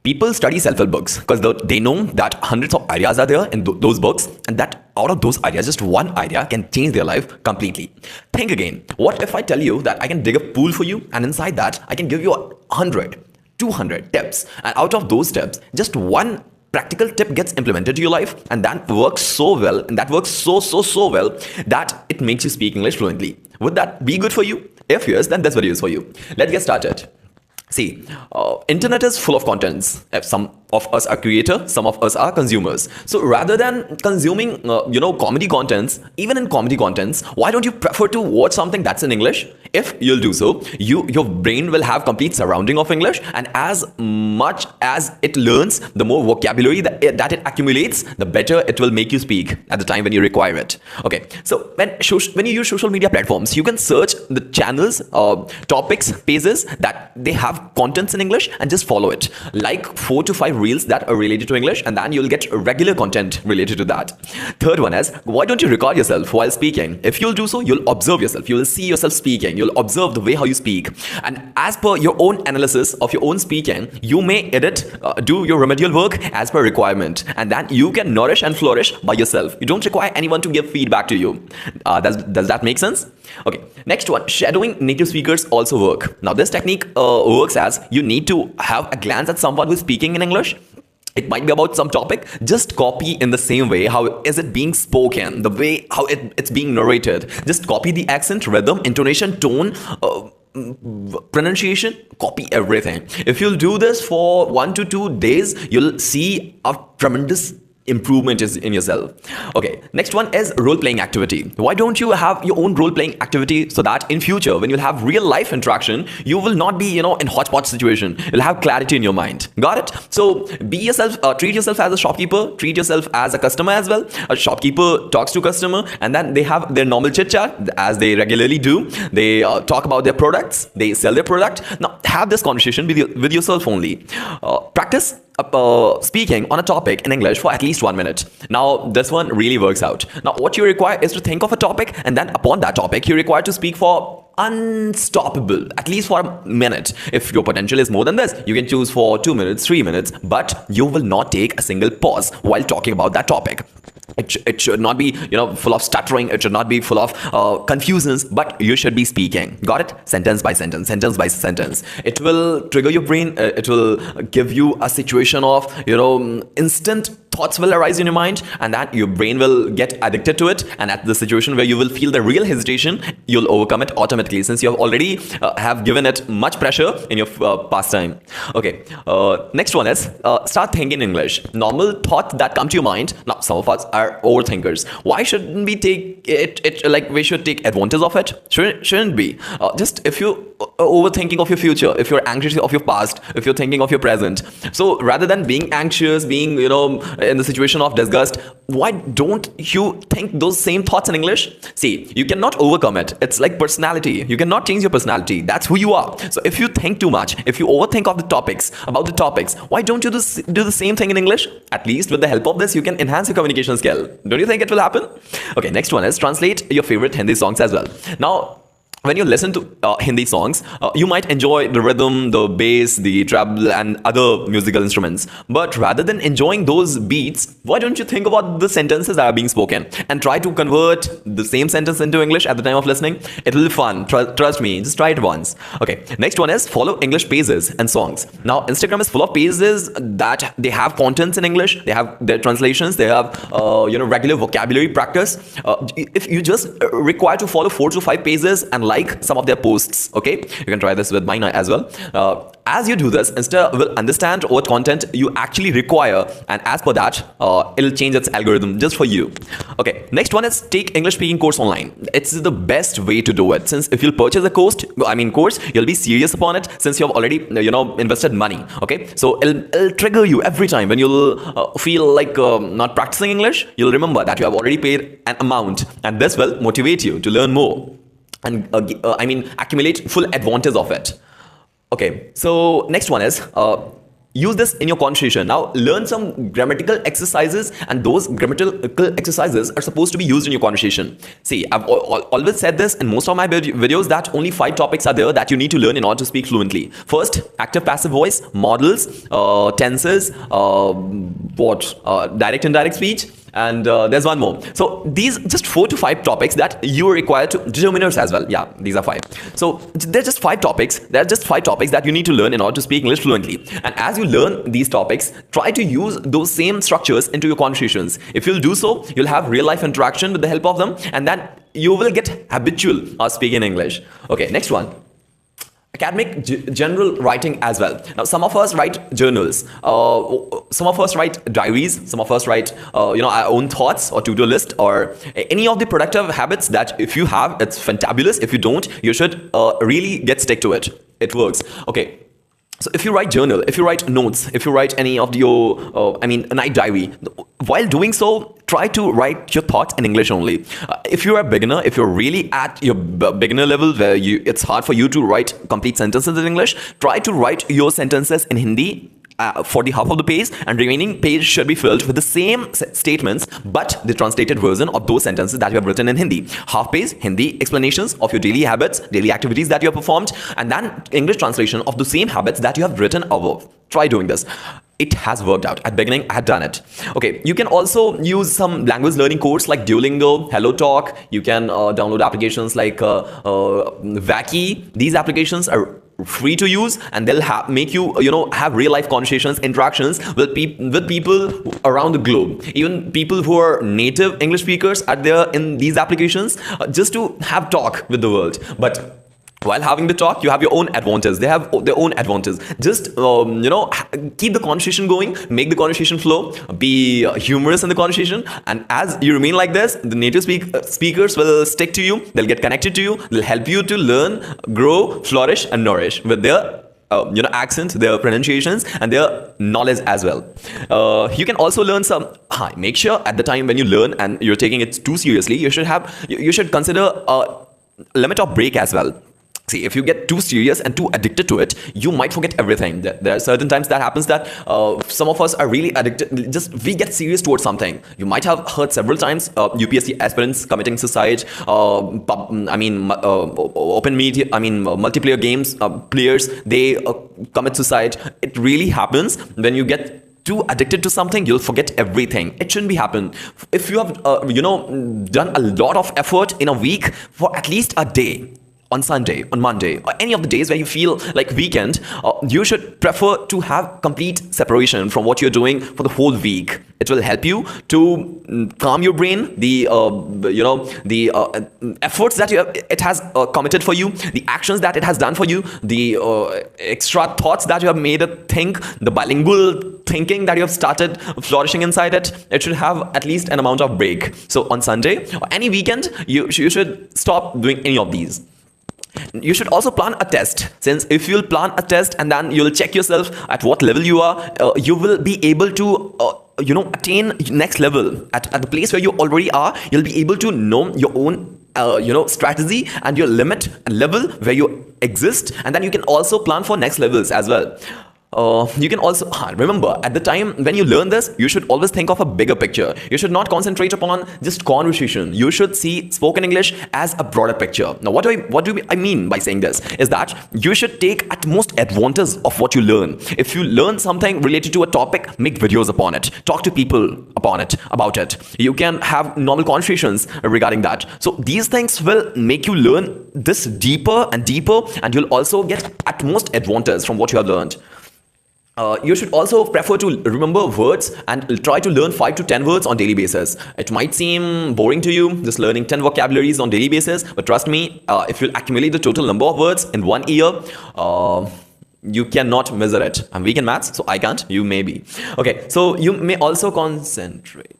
People study self-help books because they know that hundreds of ideas are there in those books, and that out of those ideas, just one idea can change their life completely. Think again. What if I tell you that I can dig a pool for you, and inside that, I can give you 100, 200 tips, and out of those tips, just one practical tip gets implemented to your life, and that works so well, and that works so well that it makes you speak English fluently. Would that be good for you? If yes, then this video is for you. Let's get started. See, internet is full of contents. Some of us are creators, some of us are consumers. So rather than consuming, comedy contents, even in comedy contents, why don't you prefer to watch something that's in English? If you'll do so, your brain will have complete surrounding of English, and as much as it learns, the more vocabulary that it accumulates, the better it will make you speak at the time when you require it. Okay, so when you use social media platforms, you can search the channels, topics, pages that they have contents in English and just follow it. Like 4 to 5 reels that are related to English, and then you'll get regular content related to that. Third one is, why don't you record yourself while speaking? If you'll do so, you'll observe yourself. You'll see yourself speaking. You'll observe the way how you speak. And as per your own analysis of your own speaking, you may edit, do your remedial work as per requirement. And then you can nourish and flourish by yourself. You don't require anyone to give feedback to you. Does that make sense? Okay, next one, shadowing native speakers also work. Now this technique works as you need to have a glance at someone who's speaking in English. It might be about some topic, just copy in the same way how is it being spoken, the way how it's being narrated. Just copy the accent, rhythm, intonation, tone, pronunciation, copy everything. If you'll do this for 1 to 2 days, you'll see a tremendous improvement is in yourself. Okay, next one is role-playing activity. Why don't you have your own role-playing activity so that in future when you'll have real life interaction, you will not be in hotspot situation. You'll have clarity in your mind. Got it? So be yourself, treat yourself as a shopkeeper, treat yourself as a customer as well. A shopkeeper talks to customer, and then they have their normal chit chat as they regularly do. They talk about their products, they sell their product. Now have this conversation with yourself only. Practice speaking on a topic in English for at least 1 minute. Now this one really works out. Now what you require is to think of a topic, and then upon that topic you require to speak for unstoppable, at least for a minute. If your potential is more than this, you can choose for 2 minutes, 3 minutes, but you will not take a single pause while talking about that topic. It should not be full of stuttering. It should not be full of confusions, but you should be speaking. Got it? Sentence by sentence, sentence by sentence. It will trigger your brain. It will give you a situation of instant thoughts will arise in your mind, and that your brain will get addicted to it, and at the situation where you will feel the real hesitation, you'll overcome it automatically since you have already have given it much pressure in your past time. Okay, next one is start thinking English. Normal thoughts that come to your mind. Now some of us are overthinkers. Why shouldn't we take it like we should take advantage of it? Shouldn't be. Just if you overthinking of your future, if you're anxious of your past, if you're thinking of your present, so rather than being anxious, being in the situation of disgust, why don't you think those same thoughts in English? See, you cannot overcome it. It's like personality. You cannot change your personality. That's who you are. So if you think too much, if you overthink of the topics, why don't you do the same thing in English? At least with the help of this, you can enhance your communication skill. Don't you think it will happen? Okay, next one is translate your favorite Hindi songs as well. Now, when you listen to Hindi songs, you might enjoy the rhythm, the bass, the treble, and other musical instruments. But rather than enjoying those beats, why don't you think about the sentences that are being spoken and try to convert the same sentence into English at the time of listening? It will be fun. Trust me. Just try it once. Okay. Next one is follow English pages and songs. Now, Instagram is full of pages that they have contents in English. They have their translations. They have regular vocabulary practice. If you just require to follow 4 to 5 pages and like some of their posts, okay, you can try this with mine as well. As you do this, Insta will understand what content you actually require, and as per that, it'll change its algorithm just for you. Okay, next one is take English speaking course online. It's the best way to do it, since if you'll purchase a course, you'll be serious upon it since you have already invested money. Okay, so it'll trigger you every time when you'll feel like not practicing English. You'll remember that you have already paid an amount, and this will motivate you to learn more and accumulate full advantage of it. Okay, so next one is use this in your conversation. Now learn some grammatical exercises, and those grammatical exercises are supposed to be used in your conversation. See, I've always said this in most of my videos that only 5 topics are there that you need to learn in order to speak fluently. First, active passive voice, modals, tenses, direct indirect speech, and there's one more. So these just 4 to 5 topics that you are required to, determiners as well. Yeah, these are 5. So they're just 5 topics. They're just 5 topics that you need to learn in order to speak English fluently. And as you learn these topics, try to use those same structures into your conversations. If you'll do so, you'll have real life interaction with the help of them, and then you will get habitual of speaking English. Okay, next one. Academic general writing as well. Now, some of us write journals, some of us write diaries, some of us write, our own thoughts or to-do list, or any of the productive habits that if you have, it's fantabulous. If you don't, you should really get stick to it. It works. Okay. So if you write journal, if you write notes, if you write any of your, a night diary, while doing so, try to write your thoughts in English only. If you're a beginner, if you're really at your beginner level where it's hard for you to write complete sentences in English, try to write your sentences in Hindi for the half of the page, and remaining page should be filled with the same statements but the translated version of those sentences that you have written in Hindi. Half page Hindi explanations of your daily habits, daily activities that you have performed, and then English translation of the same habits that you have written above. Try doing this. It has worked out. At beginning, I had done it. Okay, you can also use some language learning courses like Duolingo, HelloTalk. You can download applications like Wacky. These applications are free to use, and they'll make you have real life conversations, interactions with people around the globe, even people who are native English speakers are there in these applications, just to have talk with the world. But while having the talk, you have your own advantage. They have their own advantage. Just keep the conversation going, make the conversation flow, be humorous in the conversation, and as you remain like this, the native speakers will stick to you. They'll get connected to you. They'll help you to learn, grow, flourish, and nourish with their accents, their pronunciations, and their knowledge as well. You can also learn some. Make sure at the time when you learn and you're taking it too seriously, you should consider a limit of break as well. See, if you get too serious and too addicted to it, you might forget everything. There are certain times that happens that some of us are really addicted. We get serious towards something. You might have heard several times UPSC aspirants committing suicide. Open media. Multiplayer games players, they commit suicide. It really happens when you get too addicted to something. You'll forget everything. It shouldn't be happen. If you have done a lot of effort in a week for at least a day, on Sunday, on Monday, or any of the days where you feel like weekend, you should prefer to have complete separation from what you're doing for the whole week. It will help you to calm your brain, the efforts that it has committed for you, the actions that it has done for you, the extra thoughts that you have made it think, the bilingual thinking that you have started flourishing inside it. It should have at least an amount of break. So on Sunday or any weekend, you should stop doing any of these. You should also plan a test, since if you'll plan a test and then you'll check yourself at what level you are, you will be able to attain next level at the place where you already are. You'll be able to know your own strategy and your limit and level where you exist, and then you can also plan for next levels as well. You can also remember, at the time when you learn this, you should always think of a bigger picture. You should not concentrate upon just conversation. You should see spoken English as a broader picture. Now, what do I mean by saying this is that you should take at most advantage of what you learn. If you learn something related to a topic, make videos upon it. Talk to people about it. You can have normal conversations regarding that. So these things will make you learn this deeper and deeper, and you'll also get at most advantage from what you have learned. You should also prefer to remember words and try to learn 5 to 10 words on daily basis. It might seem boring to you, just learning 10 vocabularies on daily basis, but trust me, if you accumulate the total number of words in 1 year, you cannot measure it. I'm weak in maths, so I can't. You may be. Okay, so you may also concentrate.